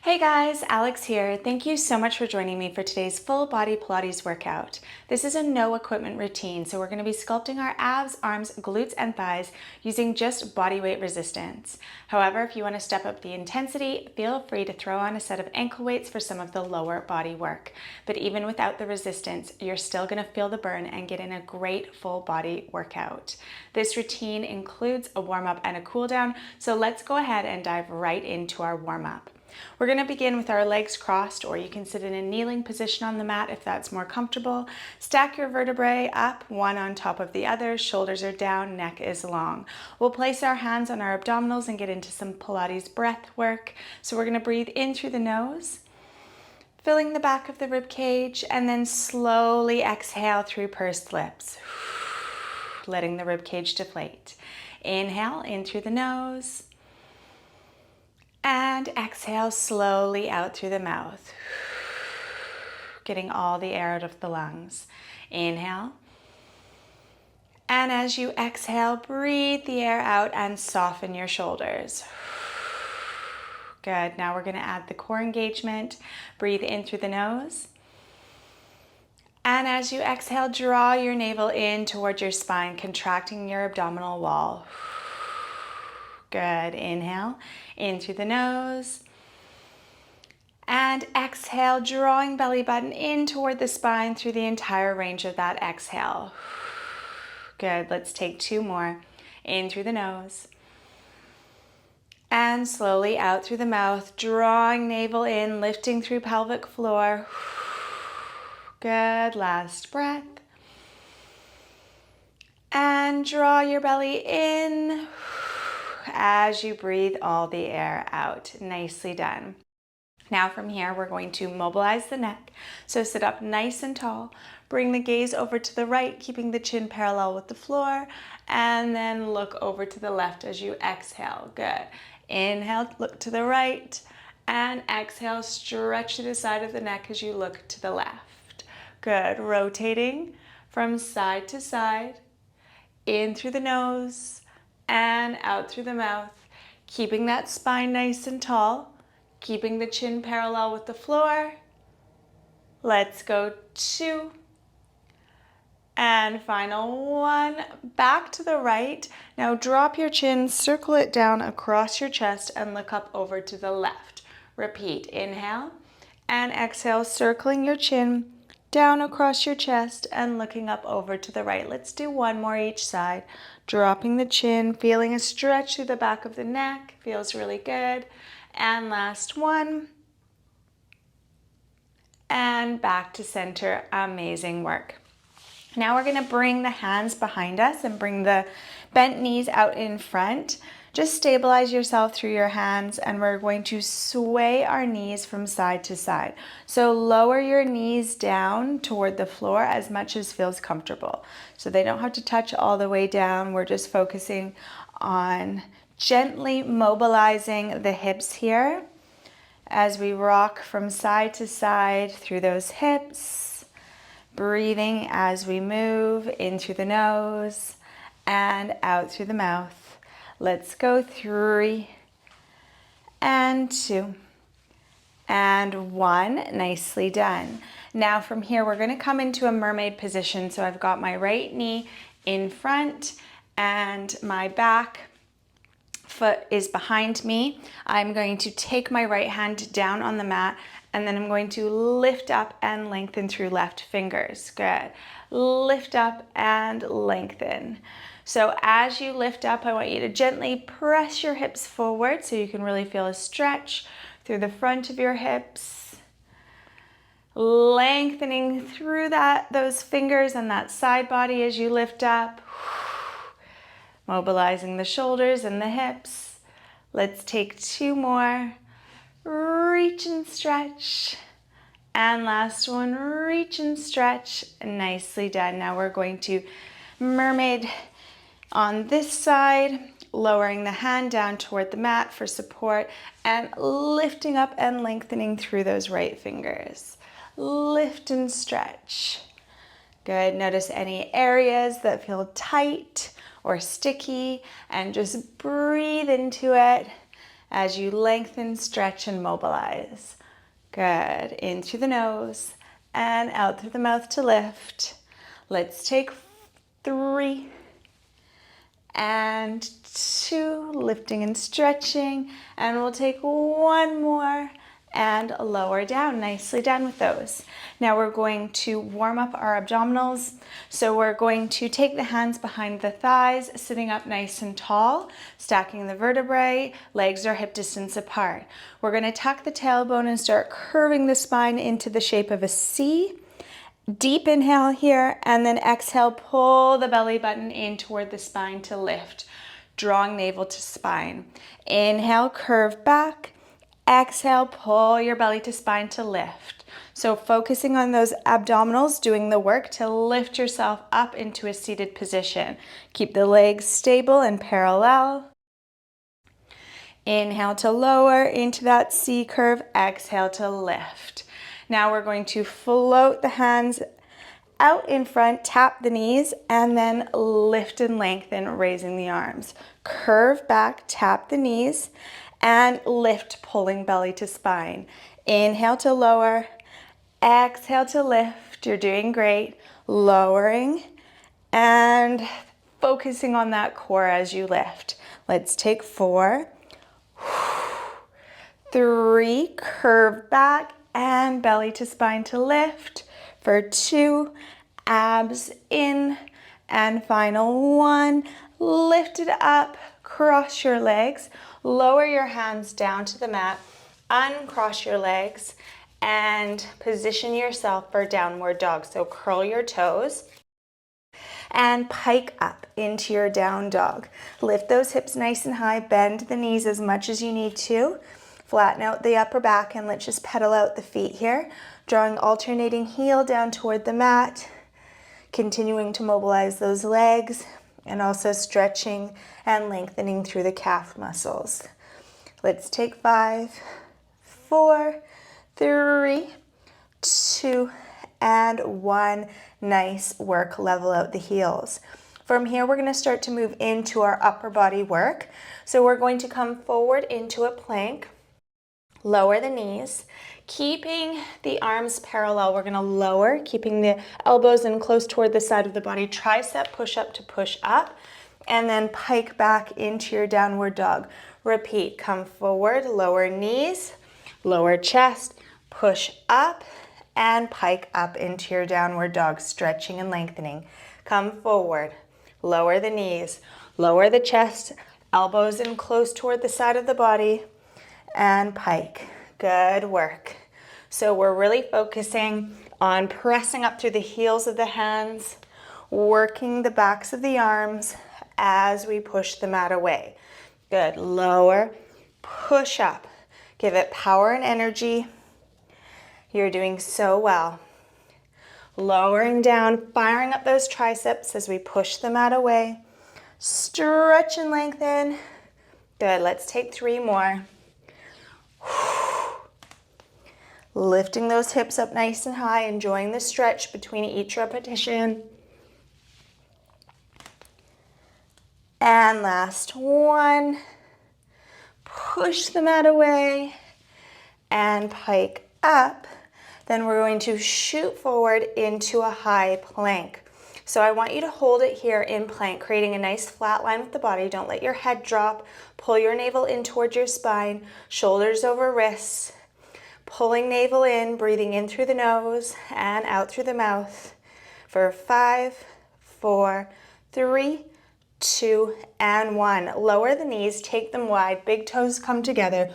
Hey guys, Alex here. Thank you so much for joining me for today's full body Pilates workout. This is a no equipment routine, so we're going to be sculpting our abs, arms, glutes, and thighs using just body weight resistance. However, if you want to step up the intensity, feel free to throw on a set of ankle weights for some of the lower body work. But even without the resistance, you're still going to feel the burn and get in a great full body workout. This routine includes a warm up and a cool down, so let's go ahead and dive right into our warm up. We're going to begin with our legs crossed, or you can sit in a kneeling position on the mat if that's more comfortable. Stack your vertebrae up, one on top of the other, shoulders are down, neck is long. We'll place our hands on our abdominals and get into some Pilates breath work. So we're going to breathe in through the nose, filling the back of the rib cage, and then slowly exhale through pursed lips, letting the rib cage deflate. Inhale in through the nose, and exhale slowly out through the mouth, getting all the air out of the lungs. Inhale. And as you exhale, breathe the air out and soften your shoulders. Good. Now we're going to add the core engagement. Breathe in through the nose. And as you exhale, draw your navel in towards your spine, contracting your abdominal wall. Good. Inhale in through the nose. And exhale, drawing belly button in toward the spine through the entire range of that exhale. Good. Let's take two more. In through the nose. And slowly out through the mouth, drawing navel in, lifting through pelvic floor. Good. Last breath. And draw your belly in as you breathe all the air out. Nicely done. Now from here, we're going to mobilize the neck. So sit up nice and tall. Bring the gaze over to the right, keeping the chin parallel with the floor. And then look over to the left as you exhale. Good. Inhale, look to the right. And exhale, stretch to the side of the neck as you look to the left. Good. Rotating from side to side. In through the nose and out through the mouth, keeping that spine nice and tall, keeping the chin parallel with the floor. Let's go 2. And final 1. Back to the right. Now drop your chin, circle it down across your chest, and look up over to the left. Repeat. Inhale and exhale, circling your chin down across your chest and looking up over to the right. Let's do one more each side. Dropping the chin, feeling a stretch through the back of the neck. Feels really good. And last one. And back to center. Amazing work. Now we're going to bring the hands behind us and bring the bent knees out in front. Just stabilize yourself through your hands, and we're going to sway our knees from side to side. So lower your knees down toward the floor as much as feels comfortable. So they don't have to touch all the way down. We're just focusing on gently mobilizing the hips here as we rock from side to side through those hips. Breathing as we move in through the nose and out through the mouth. Let's go 3 and 2 and 1. Nicely done. Now from here, we're going to come into a mermaid position. So I've got my right knee in front and my back foot is behind me. I'm going to take my right hand down on the mat, and then I'm going to lift up and lengthen through left fingers. Good. Lift up and lengthen. So as you lift up, I want you to gently press your hips forward so you can really feel a stretch through the front of your hips. Lengthening through those fingers and that side body as you lift up. Mobilizing the shoulders and the hips. Let's take 2 more. Reach and stretch. And last one, reach and stretch. Nicely done. Now we're going to mermaid on this side, lowering the hand down toward the mat for support and lifting up and lengthening through those right fingers. Lift and stretch. Good. Notice any areas that feel tight or sticky and just breathe into it as you lengthen, stretch, and mobilize. Good. In through the nose and out through the mouth to lift. Let's take 3 and 2, lifting and stretching, and we'll take 1 more and lower down. Nicely done with those. Now we're going to warm up our abdominals. So we're going to take the hands behind the thighs, sitting up nice and tall, stacking the vertebrae, legs are hip distance apart. We're going to tuck the tailbone and start curving the spine into the shape of a C. Deep inhale here, and then exhale, pull the belly button in toward the spine to lift, drawing navel to spine. Inhale, curve back. Exhale, pull your belly to spine to lift. So focusing on those abdominals, doing the work to lift yourself up into a seated position. Keep the legs stable and parallel. Inhale to lower into that C curve. Exhale to lift. Now we're going to float the hands out in front, tap the knees, and then lift and lengthen, raising the arms. Curve back, tap the knees, and lift, pulling belly to spine. Inhale to lower, exhale to lift. You're doing great. Lowering and focusing on that core as you lift. Let's take 4, 3, curve back and belly to spine to lift. For 2, abs in, and final 1, lift it up, cross your legs, lower your hands down to the mat, uncross your legs, and position yourself for downward dog. So curl your toes and pike up into your down dog. Lift those hips nice and high, bend the knees as much as you need to. Flatten out the upper back, and let's just pedal out the feet here. Drawing alternating heel down toward the mat. Continuing to mobilize those legs, and also stretching and lengthening through the calf muscles. Let's take 5, 4, 3, 2, and 1. Nice work. Level out the heels. From here, we're going to start to move into our upper body work. So we're going to come forward into a plank. Lower the knees, keeping the arms parallel. We're going to lower, keeping the elbows in close toward the side of the body. Tricep push up to push up, and then pike back into your downward dog. Repeat, come forward, lower knees, lower chest, push up, and pike up into your downward dog, stretching and lengthening. Come forward, lower the knees, lower the chest, elbows in close toward the side of the body, and pike. Good work. So we're really focusing on pressing up through the heels of the hands, working the backs of the arms as we push the mat away. Good. Lower, push up. Give it power and energy. You're doing so well. Lowering down, firing up those triceps as we push the mat away. Stretch and lengthen. Good. Let's take 3 more. Lifting those hips up nice and high, enjoying the stretch between each repetition. And last 1. Push the mat away and pike up. Then we're going to shoot forward into a high plank. So I want you to hold it here in plank, creating a nice flat line with the body. Don't let your head drop. Pull your navel in towards your spine, shoulders over wrists. Pulling navel in, breathing in through the nose and out through the mouth. For 5, 4, 3, 2, and 1. Lower the knees, take them wide, big toes come together.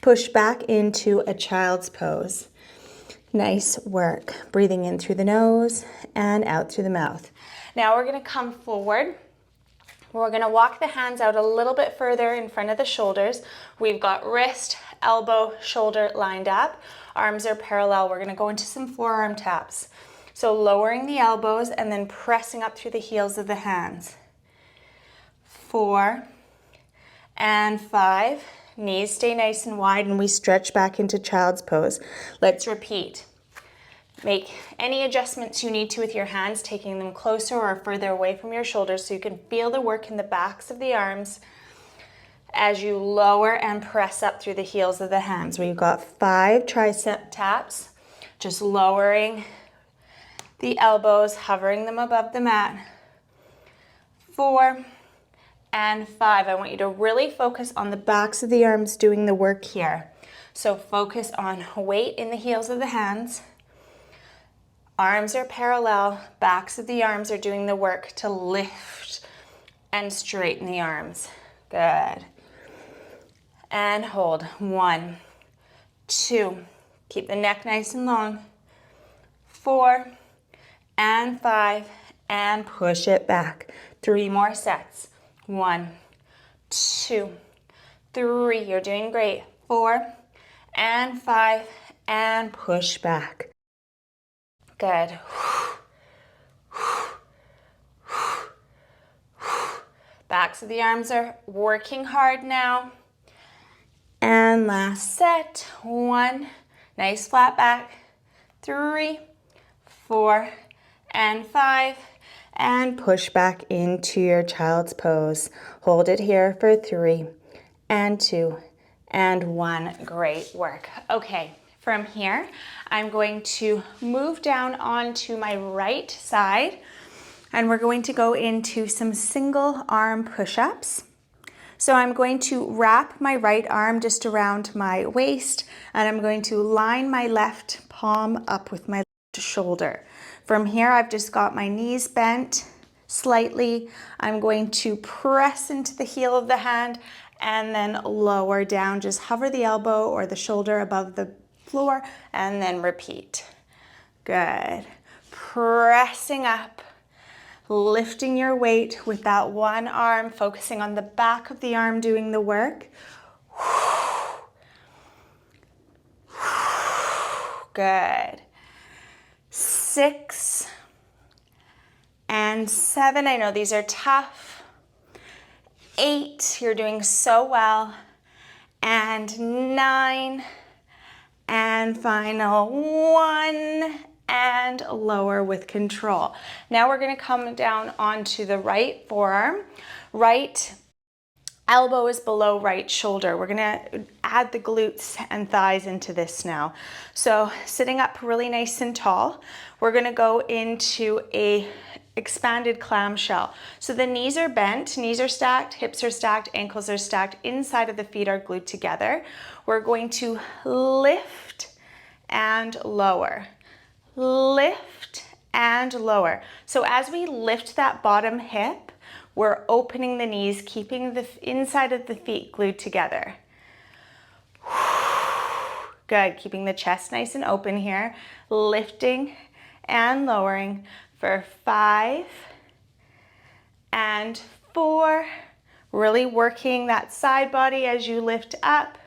Push back into a child's pose. Nice work. Breathing in through the nose and out through the mouth. Now we're going to come forward. We're going to walk the hands out a little bit further in front of the shoulders. We've got wrist, elbow, shoulder lined up. Arms are parallel. We're going to go into some forearm taps. So lowering the elbows and then pressing up through the heels of the hands. 4 and 5. Knees stay nice and wide, and we stretch back into child's pose. Let's repeat. Make any adjustments you need to with your hands, taking them closer or further away from your shoulders so you can feel the work in the backs of the arms as you lower and press up through the heels of the hands. We've got 5 tricep taps, just lowering the elbows, hovering them above the mat. 4 and 5. I want you to really focus on the backs of the arms doing the work here. So focus on weight in the heels of the hands. Arms are parallel, backs of the arms are doing the work to lift and straighten the arms. Good. And hold. 1, 2. Keep the neck nice and long. 4 and 5. And push it back. 3 more sets. 1, 2, 3. You're doing great. 4 and 5. And push back. Good. Backs of the arms are working hard now. And last set. 1. Nice flat back. 3, 4, and 5. And push back into your child's pose. Hold it here for 3 and 2 and 1. Great work. Okay, from here, I'm going to move down onto my right side, and we're going to go into some single arm push-ups. So I'm going to wrap my right arm just around my waist, and I'm going to line my left palm up with my left shoulder. From here, I've just got my knees bent slightly. I'm going to press into the heel of the hand and then lower down. Just hover the elbow or the shoulder above the floor and then repeat. Good. Pressing up, lifting your weight with that one arm, focusing on the back of the arm doing the work. Good. 6 and 7. I know these are tough. 8. You're doing so well. And 9. And final 1. And lower with control. Now we're going to come down onto the right forearm. Right elbow is below right shoulder. We're going to add the glutes and thighs into this now. So sitting up really nice and tall, we're going to go into a expanded clamshell. So the knees are bent, knees are stacked, hips are stacked, ankles are stacked, inside of the feet are glued together. We're going to lift and lower. Lift and lower. So as we lift that bottom hip, we're opening the knees, keeping the inside of the feet glued together. Good, keeping the chest nice and open here. Lifting and lowering for 5 and 4. Really working that side body as you lift up.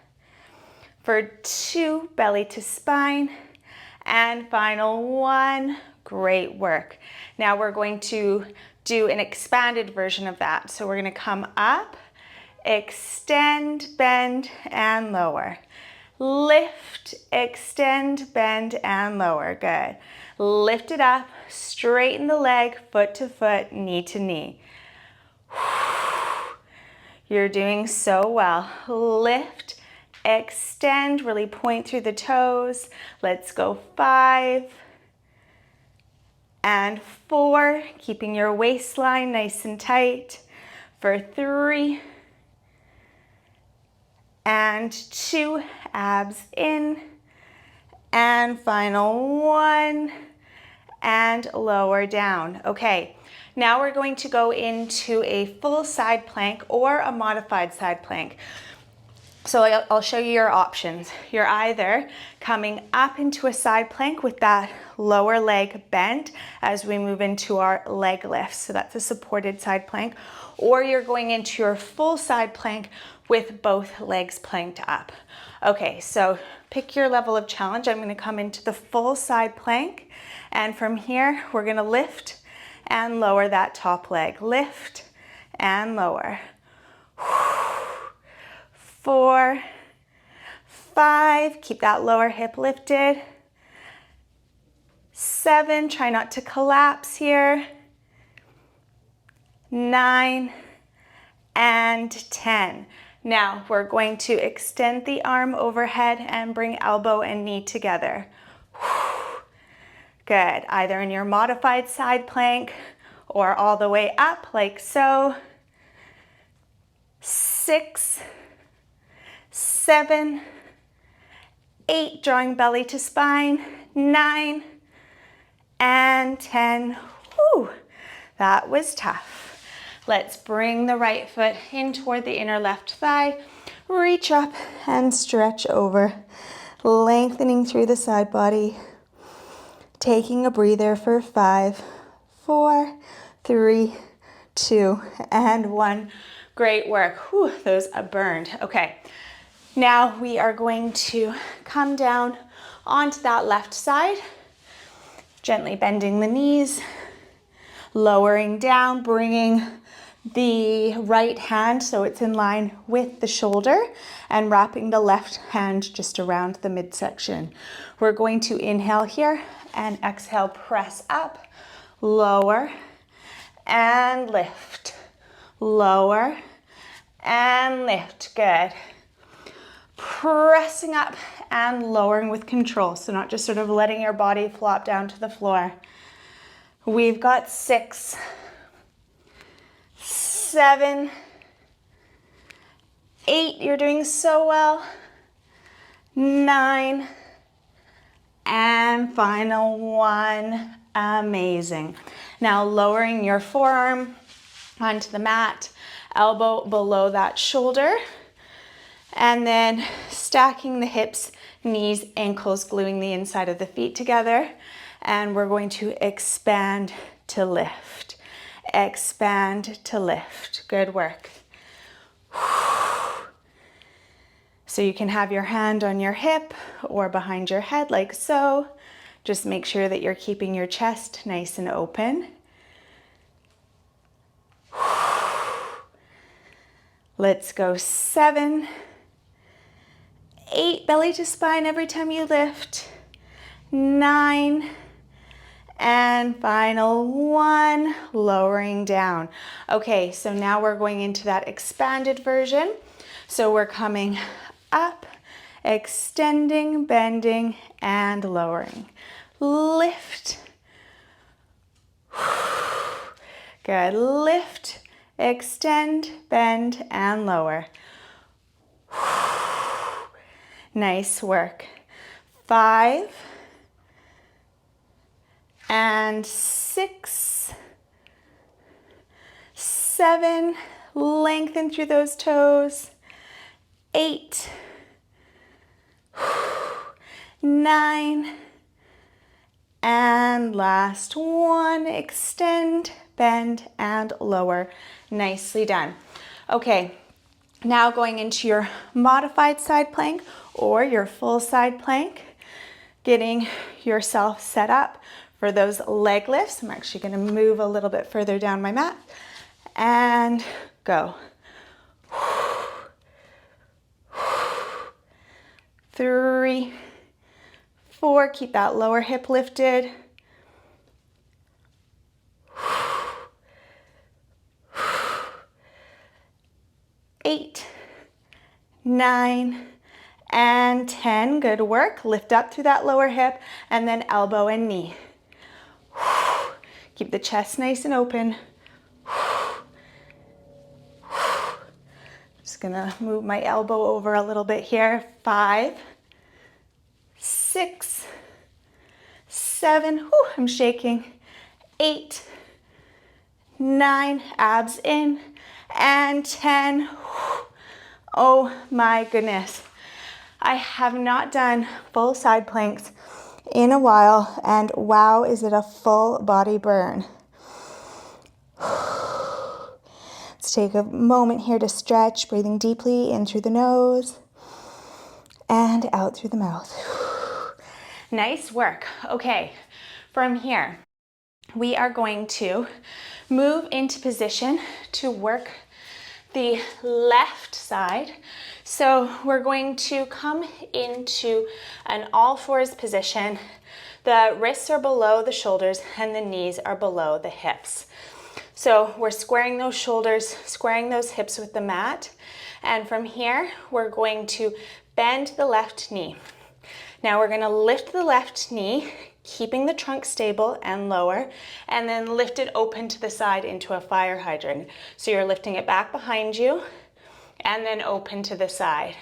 For 2, belly to spine. And final 1, great work. Now we're going to do an expanded version of that. So we're going to come up, extend, bend, and lower. Lift, extend, bend, and lower. Good. Lift it up, straighten the leg, foot to foot, knee to knee. You're doing so well. Lift, extend, really point through the toes. Let's go 5 and 4, keeping your waistline nice and tight. For 3 and 2, abs in. And final 1 and lower down. Okay, now we're going to go into a full side plank or a modified side plank. So I'll show you your options. You're either coming up into a side plank with that lower leg bent as we move into our leg lifts. So that's a supported side plank. Or you're going into your full side plank with both legs planked up. Okay, so pick your level of challenge. I'm going to come into the full side plank. And from here, we're going to lift and lower that top leg. Lift and lower. 4, 5, keep that lower hip lifted. 7, try not to collapse here. 9 and 10. Now we're going to extend the arm overhead and bring elbow and knee together. Good, either in your modified side plank or all the way up like so. 6, 7, 8, drawing belly to spine, 9, and 10. Whew, that was tough. Let's bring the right foot in toward the inner left thigh. Reach up and stretch over, lengthening through the side body. Taking a breather for 5, 4, 3, 2, and 1. Great work. Whew, those are burned. Okay, now we are going to come down onto that left side, gently bending the knees, lowering down, bringing the right hand so it's in line with the shoulder, and wrapping the left hand just around the midsection. We're going to inhale here and exhale, press up, lower, and lift. Lower and lift. Good. Pressing up and lowering with control. So not just sort of letting your body flop down to the floor. We've got 6, 7, 8. You're doing so well. 9, and final 1. Amazing. Now lowering your forearm onto the mat, elbow below that shoulder, and then stacking the hips, knees, ankles, gluing the inside of the feet together, and we're going to expand to lift. Expand to lift. Good work. So you can have your hand on your hip or behind your head like so. Just make sure that you're keeping your chest nice and open. Let's go 7, 8, belly to spine every time you lift. 9, and final 1, lowering down. Okay, so now we're going into that expanded version. So we're coming up, extending, bending, and lowering. Lift. Good. Lift, extend, bend, and lower. Nice work. 5 and 6, 7, lengthen through those toes. 8, 9, and last 1, extend, bend, and lower. Nicely done. Okay, now going into your modified side plank or your full side plank, getting yourself set up for those leg lifts. I'm actually going to move a little bit further down my mat and go. 3, 4, keep that lower hip lifted. 8, 9, and 10. Good work. Lift up through that lower hip and then elbow and knee. Keep the chest nice and open. Just gonna move my elbow over a little bit here. 5, 6, 7, I'm shaking. 8, 9, abs in, and 10. Oh my goodness. I have not done full side planks in a while, and wow, is it a full body burn. Let's take a moment here to stretch, breathing deeply in through the nose and out through the mouth. Nice work. Okay, from here, we are going to move into position to work the left side. So we're going to come into an all fours position. The wrists are below the shoulders and the knees are below the hips. So we're squaring those shoulders, squaring those hips with the mat, And from here, we're going to bend the left knee. Now we're gonna lift the left knee, keeping the trunk stable and lower, and then lift it open to the side into a fire hydrant. So you're lifting it back behind you and then open to the side.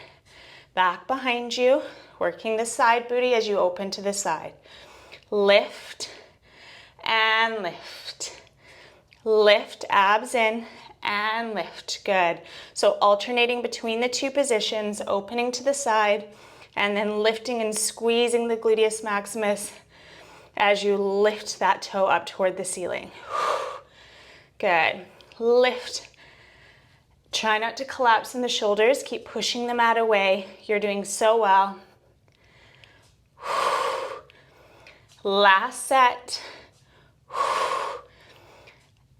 Back behind you, working the side booty as you open to the side. Lift and lift. Lift, abs in and lift. Good. So alternating between the two positions, opening to the side and then lifting and squeezing the gluteus maximus as you lift that toe up toward the ceiling. Good. Lift. Try not to collapse in the shoulders. Keep pushing the mat away. You're doing so well. Last set.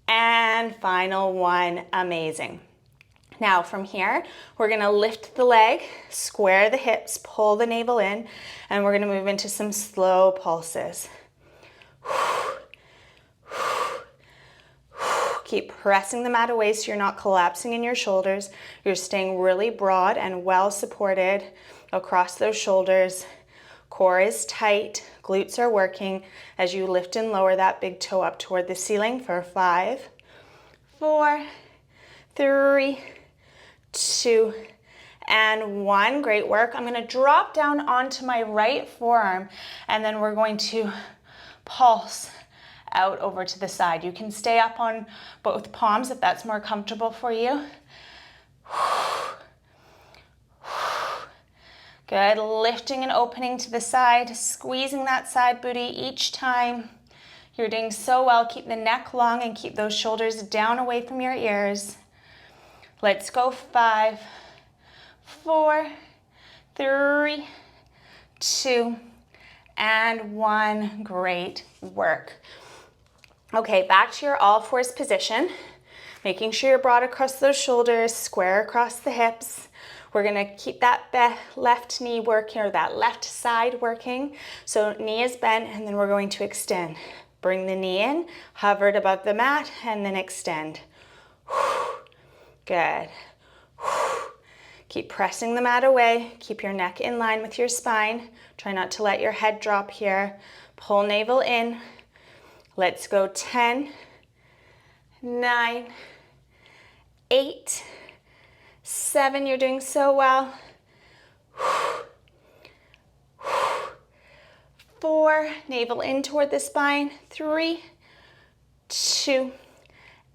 And final one. Amazing. Now from here, we're gonna lift the leg, square the hips, pull the navel in, and we're gonna move into some slow pulses. Keep pressing the mat away so you're not collapsing in your shoulders. You're staying really broad and well supported across those shoulders. Core is tight, glutes are working as you lift and lower that big toe up toward the ceiling for 5, 4, 3, 2, and 1. Great work. I'm going to drop down onto my right forearm and then we're going to pulse out over to the side. You can stay up on both palms if that's more comfortable for you. Good. Lifting and opening to the side, squeezing that side booty each time. You're doing so well. Keep the neck long and keep those shoulders down away from your ears. Let's go. 5, 4, 3, 2, and 1. Great work. Okay, back to your all fours position. Making sure you're broad across those shoulders, square across the hips. We're gonna keep that left knee working, or that left side working. So knee is bent, and then we're going to extend. Bring the knee in, hover it above the mat, and then extend. Good. Keep pressing the mat away. Keep your neck in line with your spine. Try not to let your head drop here. Pull navel in. Let's go. 10, 9, 8, 7. You're doing so well. 4, navel in toward the spine. 3, 2,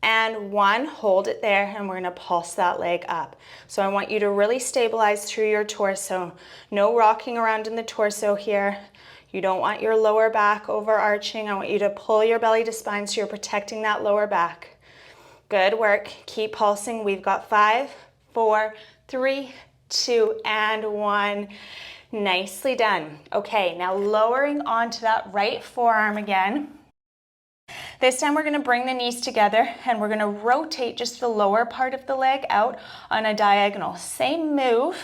and 1. Hold it there, and we're gonna pulse that leg up. So I want you to really stabilize through your torso. No rocking around in the torso here. You don't want your lower back overarching. I want you to pull your belly to spine so you're protecting that lower back. Good work. Keep pulsing. We've got 5, 4, 3, 2, and 1. Nicely done. Okay, now lowering onto that right forearm again. This time we're going to bring the knees together and we're going to rotate just the lower part of the leg out on a diagonal. Same move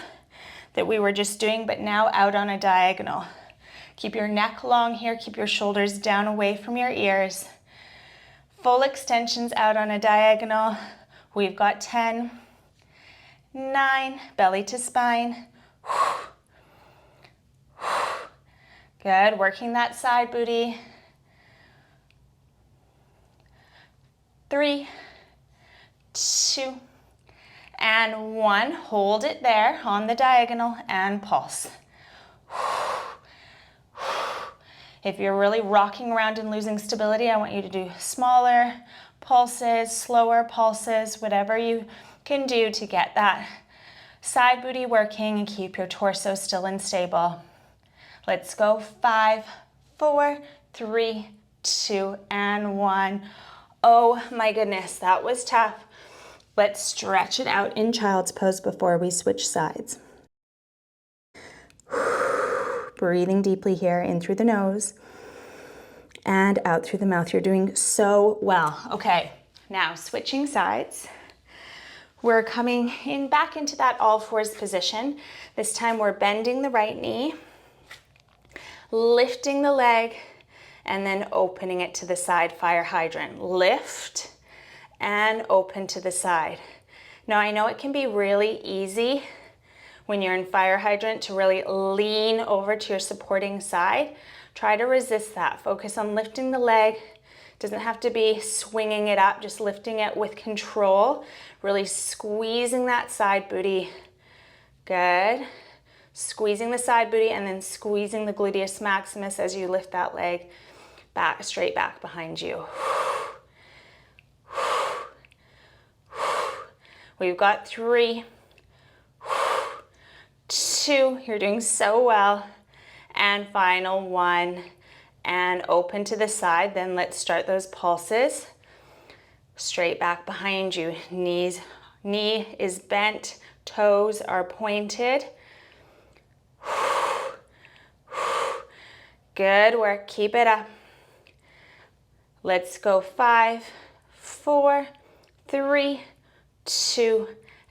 that we were just doing, but now out on a diagonal. Keep your neck long here. Keep your shoulders down away from your ears. Full extensions out on a diagonal. We've got 10, 9, belly to spine. Good, working that side booty. 3, 2, and 1. Hold it there on the diagonal and pulse. If you're really rocking around and losing stability, I want you to do smaller pulses, slower pulses, whatever you can do to get that side booty working and keep your torso still and stable. Let's go. 5, 4, 3, 2, and 1. Oh my goodness, that was tough. Let's stretch it out in child's pose before we switch sides. Breathing deeply here, in through the nose and out through the mouth. You're doing so well. Okay, now switching sides. We're coming in back into that all fours position. This time we're bending the right knee, lifting the leg, and then opening it to the side, fire hydrant. Lift and open to the side. Now I know it can be really easy when you're in fire hydrant to really lean over to your supporting side. Try to resist that. Focus on lifting the leg. Doesn't have to be swinging it up, just lifting it with control. Really squeezing that side booty. Good. Squeezing the side booty and then squeezing the gluteus maximus as you lift that leg back, straight back behind you. We've got 3, 2, you're doing so well, and final 1, and open to the side. Then let's start those pulses. Straight back behind you, knee is bent, toes are pointed. Good work, keep it up. Let's go 5, 4, 3, 2,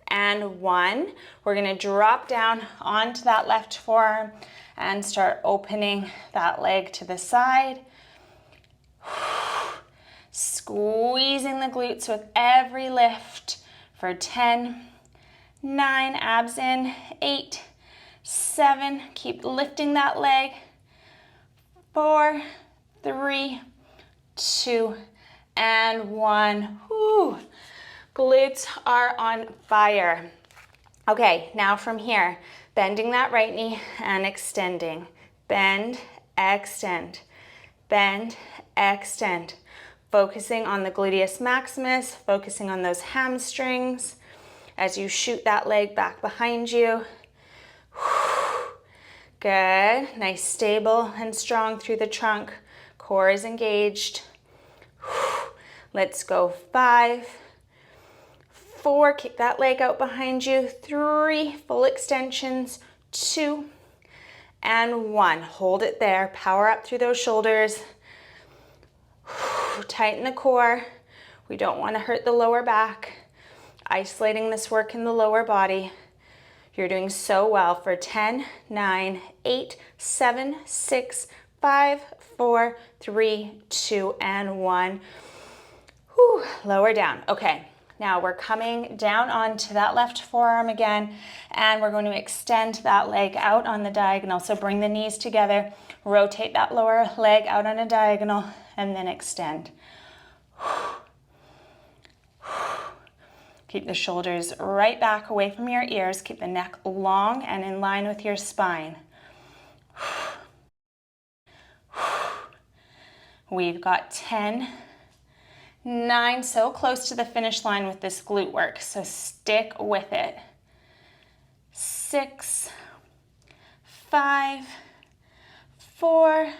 and 1. We're gonna drop down onto that left forearm and start opening that leg to the side. Squeezing the glutes with every lift for 10, 9, abs in, 8, 7, keep lifting that leg, 4, 3, 2, and 1. Whew. Glutes are on fire. Okay, now from here, bending that right knee and extending. Bend, extend, bend, extend. Focusing on the gluteus maximus, focusing on those hamstrings as you shoot that leg back behind you. Good, nice, stable and strong through the trunk. Core is engaged. Let's go 5, 4, keep that leg out behind you. 3, full extensions. 2, and 1. Hold it there. Power up through those shoulders. Tighten the core. We don't want to hurt the lower back. Isolating this work in the lower body. You're doing so well for 10, 9, 8, 7, 6, 5, 4, 3, 2, and 1. Whew, lower down. Okay, now we're coming down onto that left forearm again, and we're going to extend that leg out on the diagonal. So bring the knees together, rotate that lower leg out on a diagonal, and then extend. Keep the shoulders right back away from your ears. Keep the neck long and in line with your spine. We've got 10, 9, so close to the finish line with this glute work, so stick with it. 6, 5, 4,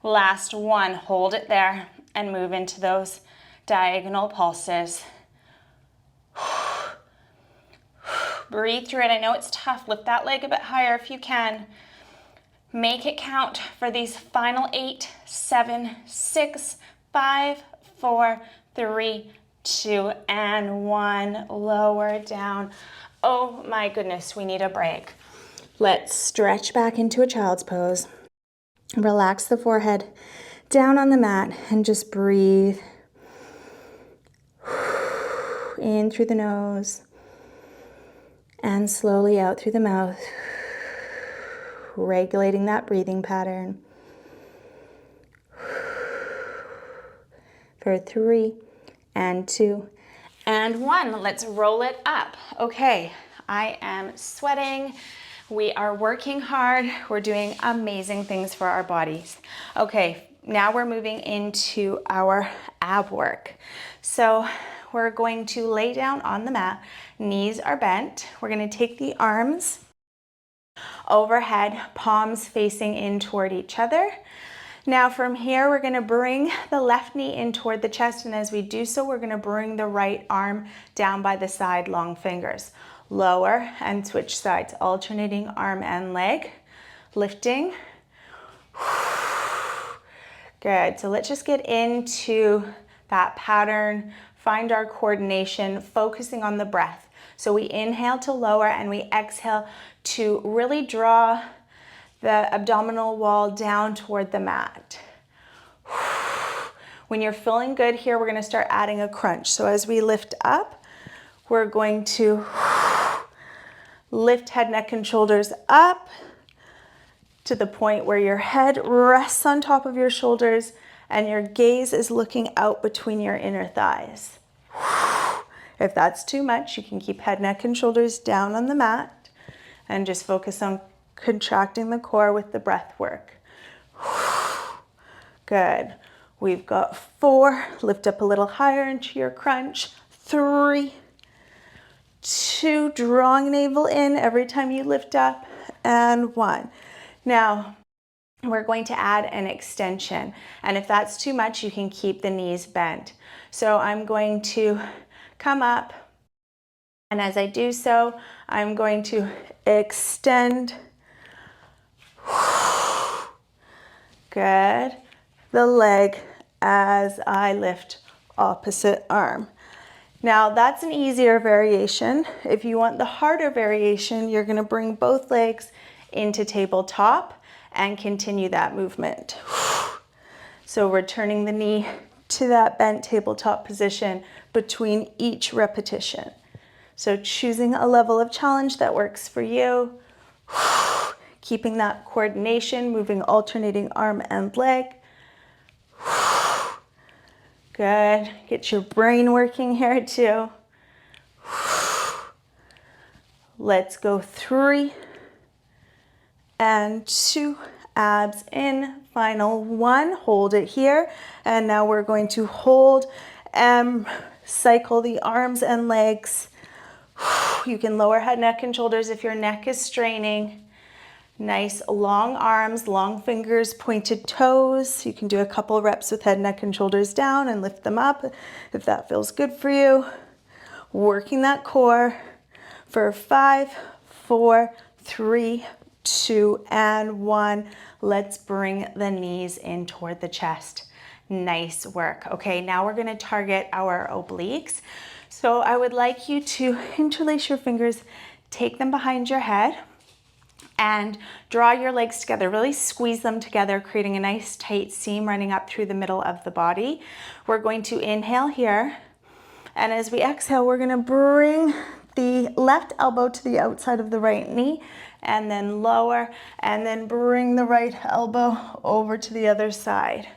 last 1, hold it there and move into those diagonal pulses. Breathe through it. I know it's tough. Lift that leg a bit higher if you can. Make it count for these final 8, 7, 6, 5, 4, 3, 2, and 1. Lower down. Oh my goodness, we need a break. Let's stretch back into a child's pose. Relax the forehead down on the mat and just breathe in through the nose and slowly out through the mouth, regulating that breathing pattern. For 3, and 2, and 1. Let's roll it up. Okay, I am sweating. We are working hard. We're doing amazing things for our bodies. Okay, now we're moving into our ab work. So we're going to lay down on the mat. Knees are bent. We're going to take the arms overhead, palms facing in toward each other. Now from here, we're going to bring the left knee in toward the chest, and as we do so, we're going to bring the right arm down by the side, long fingers. Lower and switch sides, alternating arm and leg. Lifting. Good. So let's just get into that pattern, find our coordination, focusing on the breath. So we inhale to lower and we exhale to really draw the abdominal wall down toward the mat. When you're feeling good here, we're gonna start adding a crunch. So as we lift up, we're going to lift head, neck, and shoulders up to the point where your head rests on top of your shoulders and your gaze is looking out between your inner thighs. If that's too much, you can keep head, neck, and shoulders down on the mat and just focus on contracting the core with the breath work. Good. We've got 4. Lift up a little higher into your crunch. 3, 2, drawing navel in every time you lift up, and 1. Now, we're going to add an extension, and if that's too much, you can keep the knees bent. So I'm going to come up, and as I do so, I'm going to extend. Good. The leg as I lift opposite arm. Now that's an easier variation. If you want the harder variation, you're going to bring both legs into tabletop and continue that movement. So returning the knee to that bent tabletop position between each repetition. So choosing a level of challenge that works for you. Keeping that coordination, moving alternating arm and leg. Good. Get your brain working here too. Let's go 3 and 2. Abs in. Final 1. Hold it here. And now we're going to hold and cycle the arms and legs. You can lower head, neck, and shoulders if your neck is straining. Nice long arms, long fingers, pointed toes. You can do a couple reps with head, neck, and shoulders down and lift them up if that feels good for you. Working that core for 5, 4, 3, 2, and 1. Let's bring the knees in toward the chest. Nice work. Okay, now we're gonna target our obliques. So I would like you to interlace your fingers, take them behind your head, and draw your legs together. Really squeeze them together, creating a nice tight seam running up through the middle of the body. We're going to inhale here, and as we exhale, we're gonna bring the left elbow to the outside of the right knee, and then lower, and then bring the right elbow over to the other side.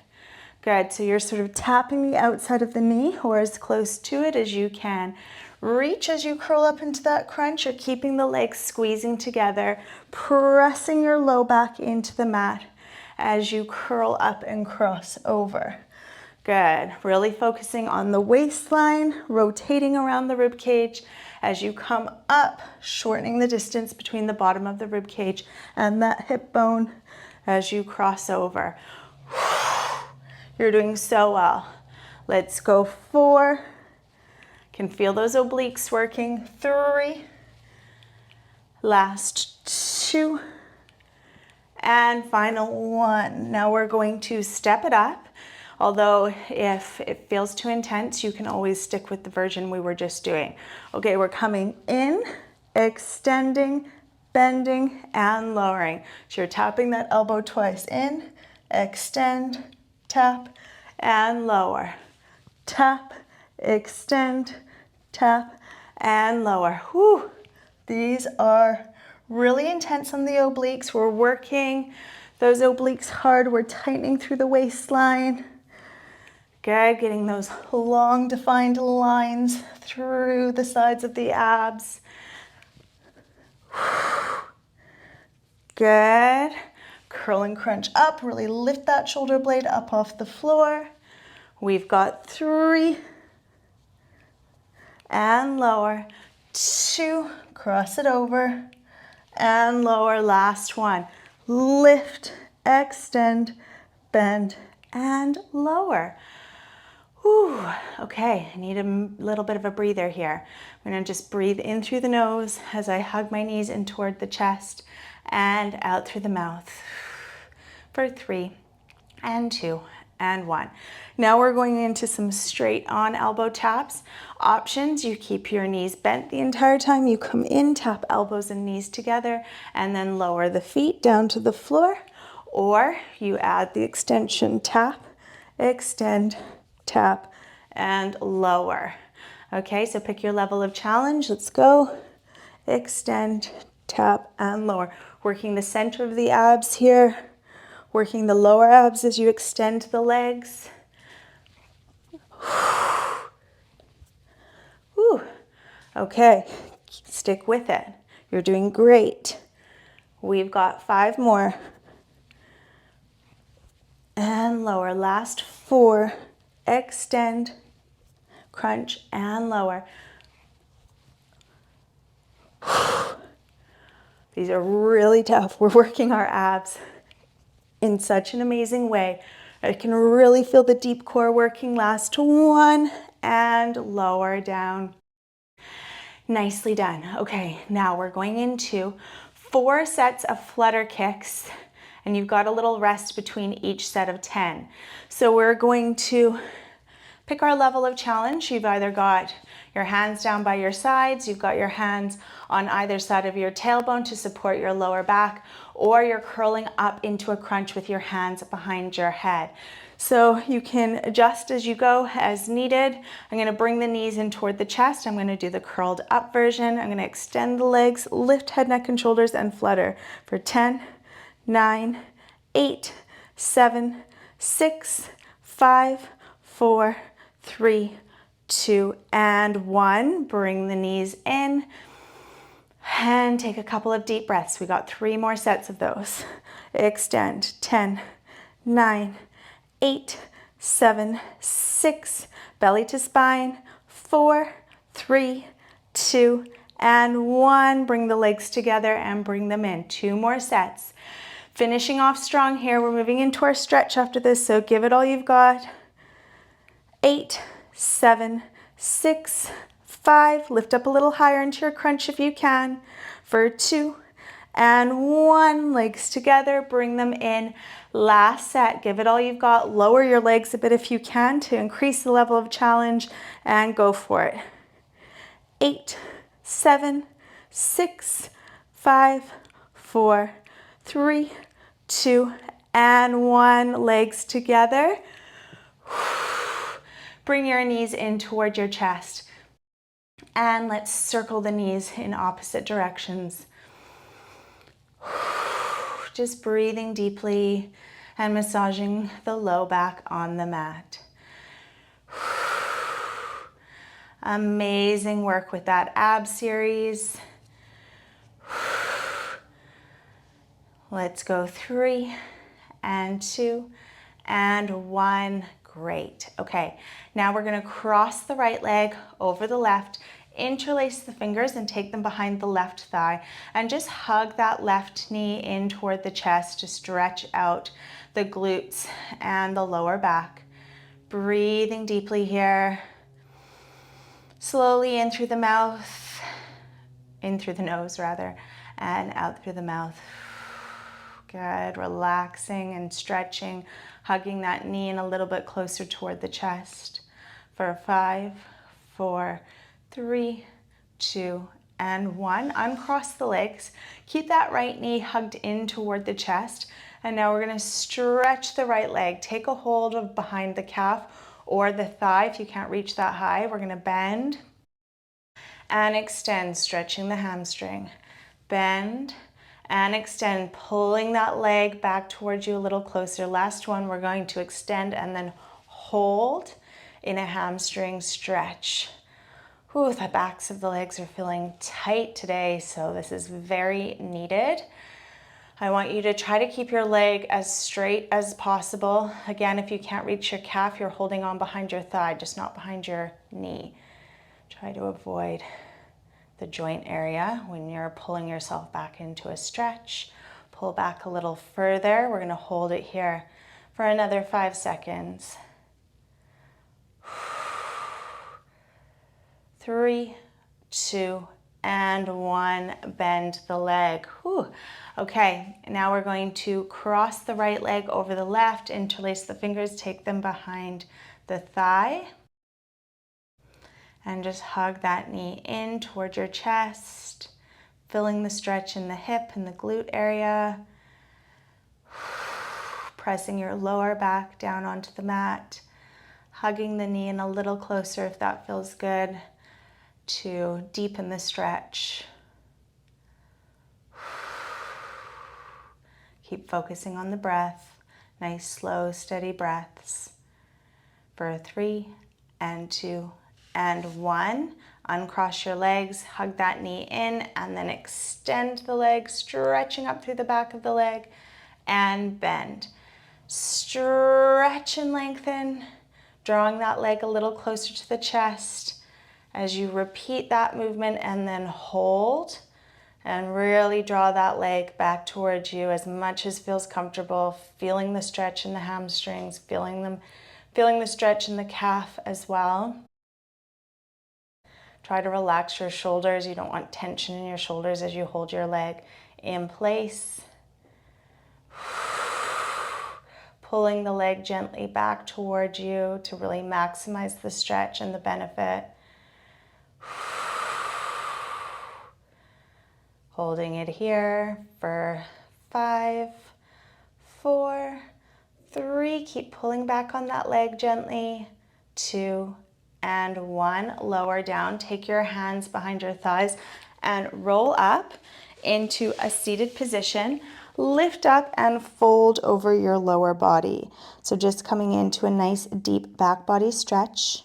Good, so you're sort of tapping the outside of the knee or as close to it as you can. Reach as you curl up into that crunch. You're keeping the legs squeezing together, pressing your low back into the mat as you curl up and cross over. Good, really focusing on the waistline, rotating around the rib cage as you come up, shortening the distance between the bottom of the rib cage and that hip bone as you cross over. You're doing so well. Let's go 4. Can feel those obliques working. 3. Last 2. And final 1. Now we're going to step it up. Although if it feels too intense, you can always stick with the version we were just doing. Okay, we're coming in, extending, bending, and lowering. So you're tapping that elbow twice. In, extend, tap, and lower. Tap, extend, tap, and lower. Whew. These are really intense on the obliques. We're working those obliques hard. We're tightening through the waistline. Good, getting those long defined lines through the sides of the abs. Good. Curl and crunch up, really lift that shoulder blade up off the floor. We've got 3 and lower, 2, cross it over and lower, last 1. Lift, extend, bend, and lower. Whew. Okay, I need a little bit of a breather here. I'm gonna just breathe in through the nose as I hug my knees in toward the chest and out through the mouth for 3 and 2 and 1. Now we're going into some straight on elbow taps. Options, you keep your knees bent the entire time. You come in, tap elbows and knees together, and then lower the feet down to the floor. Or you add the extension, tap, extend, tap, and lower. Okay, so pick your level of challenge. Let's go. Extend, tap, and lower. Working the center of the abs here. Working the lower abs as you extend the legs. Whew. Okay, stick with it. You're doing great. We've got 5 more. And lower. Last 4. Extend, crunch, and lower. These are really tough. We're working our abs in such an amazing way. I can really feel the deep core working. Last 1 and lower down. Nicely done. Okay, now we're going into 4 sets of flutter kicks, and you've got a little rest between each set of 10. So we're going to pick our level of challenge. You've either got your hands down by your sides, you've got your hands on either side of your tailbone to support your lower back, or you're curling up into a crunch with your hands behind your head. So you can adjust as you go as needed. I'm going to bring the knees in toward the chest. I'm going to do the curled up version. I'm going to extend the legs, lift head, neck, and shoulders, and flutter for 10, 9, 8, 7, 6, 5, 4, 3, 2, and 1. Bring the knees in and take a couple of deep breaths. We got 3 more sets of those. Extend. 10, 9, 8, 7, 6, belly to spine, 4, 3, 2, and 1. Bring the legs together and bring them in. 2 more sets. Finishing off strong here. We're moving into our stretch after this, so give it all you've got. 8, 7, 6, 5. Lift up a little higher into your crunch if you can. For 2 and 1. Legs together, bring them in. Last set, give it all you've got. Lower your legs a bit if you can to increase the level of challenge, and go for it. 8, 7, 6, 5, 4, 3, 2, and 1. Legs together. Bring your knees in toward your chest. And let's circle the knees in opposite directions. Just breathing deeply and massaging the low back on the mat. Amazing work with that ab series. Let's go 3 and 2 and 1. Great. Okay, now we're going to cross the right leg over the left, interlace the fingers and take them behind the left thigh, and just hug that left knee in toward the chest to stretch out the glutes and the lower back. Breathing deeply here. Slowly in through the mouth, in through the nose rather, and out through the mouth. Good. Relaxing and stretching, hugging that knee in a little bit closer toward the chest. For 5, 4, 3, 2, and 1. Uncross the legs. Keep that right knee hugged in toward the chest. And now we're going to stretch the right leg. Take a hold of behind the calf or the thigh if you can't reach that high. We're going to bend and extend, stretching the hamstring. Bend and extend, pulling that leg back towards you a little closer. Last one, we're going to extend and then hold in a hamstring stretch. Ooh, the backs of the legs are feeling tight today, so this is very needed. I want you to try to keep your leg as straight as possible. Again, if you can't reach your calf, you're holding on behind your thigh, just not behind your knee. Try to avoid the joint area when you're pulling yourself back into a stretch. Pull back a little further. We're going to hold it here for another 5 seconds. 3, 2, and 1. Bend the leg. Whew. Okay, now we're going to cross the right leg over the left, interlace the fingers, take them behind the thigh. And just hug that knee in toward your chest, feeling the stretch in the hip and the glute area. Pressing your lower back down onto the mat. Hugging the knee in a little closer if that feels good to deepen the stretch. Keep focusing on the breath. Nice, slow, steady breaths. For 3 and 2 and 1. Uncross your legs, hug that knee in, and then extend the leg, stretching up through the back of the leg, and bend. Stretch and lengthen, drawing that leg a little closer to the chest as you repeat that movement, and then hold and really draw that leg back towards you as much as feels comfortable, feeling the stretch in the hamstrings, feeling the stretch in the calf as well. Try to relax your shoulders. You don't want tension in your shoulders as you hold your leg in place. Pulling the leg gently back towards you to really maximize the stretch and the benefit. Holding it here for 5, 4, 3. Keep pulling back on that leg gently. 2 and 1. Lower down. Take your hands behind your thighs and roll up into a seated position. Lift up and fold over your lower body. So just coming into a nice deep back body stretch.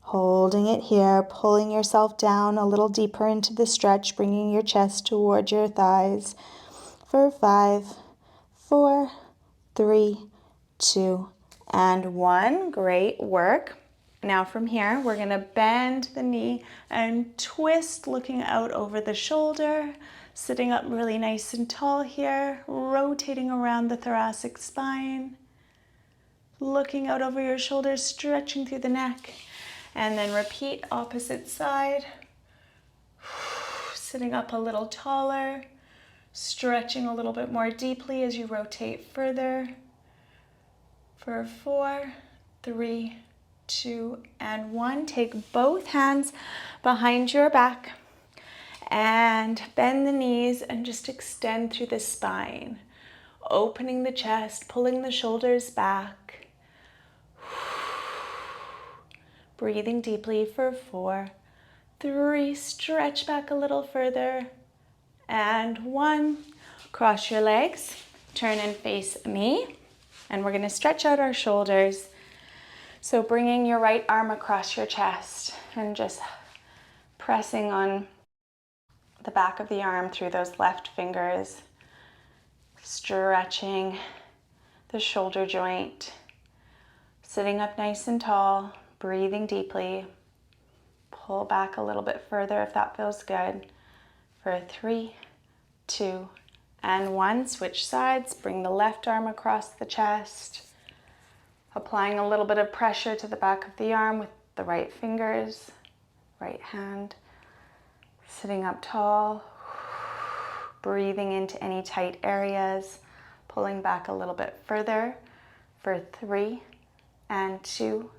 Holding it here, pulling yourself down a little deeper into the stretch, bringing your chest towards your thighs for 5, 4, 3, 2, and 1. Great work. Now from here, we're going to bend the knee and twist, looking out over the shoulder, sitting up really nice and tall here, rotating around the thoracic spine, looking out over your shoulders, stretching through the neck, and then repeat opposite side, sitting up a little taller, stretching a little bit more deeply as you rotate further for 4, 3, 2, and 1. Take both hands behind your back and bend the knees and just extend through the spine, opening the chest, pulling the shoulders back. Breathing deeply for 4, 3, stretch back a little further, and 1. Cross your legs, turn and face me, and we're going to stretch out our shoulders. So bringing your right arm across your chest and just pressing on the back of the arm through those left fingers, stretching the shoulder joint, sitting up nice and tall, breathing deeply. Pull back a little bit further if that feels good. For 3, 2, and 1. Switch sides. Bring the left arm across the chest. Applying a little bit of pressure to the back of the arm with the right fingers, right hand. Sitting up tall. Breathing into any tight areas. Pulling back a little bit further. For 3, and 2,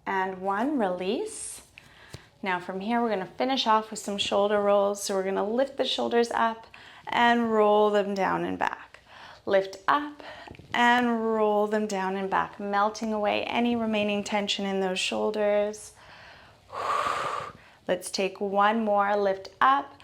and 1. Release. Now from here, we're going to finish off with some shoulder rolls. So we're going to lift the shoulders up and roll them down and back. Lift up and roll them down and back, melting away any remaining tension in those shoulders. Let's take one more. Lift up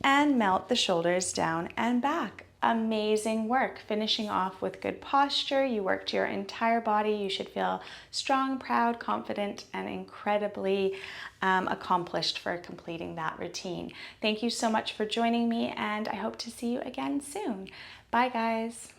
and melt the shoulders down and back. Amazing work. Finishing off with good posture. You worked your entire body. You should feel strong, proud, confident, and incredibly accomplished for completing that routine. Thank you so much for joining me, and I hope to see you again soon. Bye, guys.